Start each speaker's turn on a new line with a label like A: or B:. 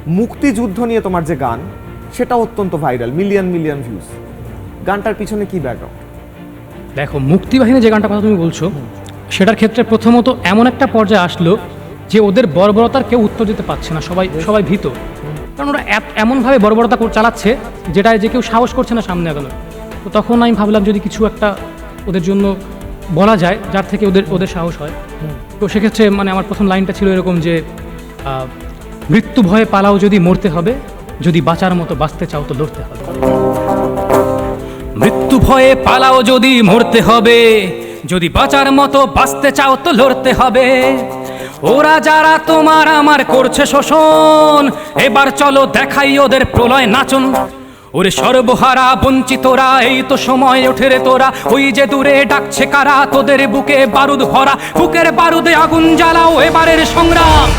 A: মুক্তিযুদ্ধ নিয়ে তোমার যে গান, সেটা অত্যন্ত ভাইরাল, মিলিয়ন মিলিয়ন ভিউজ। গানটার পিছনে কি ব্যাকগ্রাউন্ড?
B: দেখো, মুক্তিবাহিনী যে গানটার কথা তুমি বলছো, সেটার ক্ষেত্রে প্রথমত এমন একটা পর্যায়ে আসলো যে ওদের বর্বরতার কেউ উত্তর দিতে পারছে না, সবাই ভীত। কারণ ওরা এমনভাবে বর্বরতা চালাচ্ছে যেটায় যে কেউ সাহস করছে না সামনে আগানোর। তো তখন আমি ভাবলাম যদি কিছু একটা ওদের জন্য বলা যায় যার থেকে ওদের সাহস হয়। তো সেক্ষেত্রে মানে আমার প্রথম লাইনটা ছিল এরকম যে মৃত্যু ভয়ে পালাও যদি মরতে হবে, যদি বাঁচার মতো বাঁচতে চাও তো লড়তে হবে। মৃত্যু ভয়ে পালাও যদি মরতে হবে, যদি বাঁচার মতো বাঁচতে চাও তো লড়তে হবে। ওরা যারা তোমার আমার করছে শোষণ, এবার চলো দেখাই ওদের প্রলয় নাচন। ওরে সর্বহারা বঞ্চিতরা, এই তো সময় ওঠে রে তোরা। ওই যে দূরে ডাকছে কারা, তোদের বুকে বারুদ ভরা, বুকের বারুদে আগুন জ্বালাও এবারের সংগ্রাম।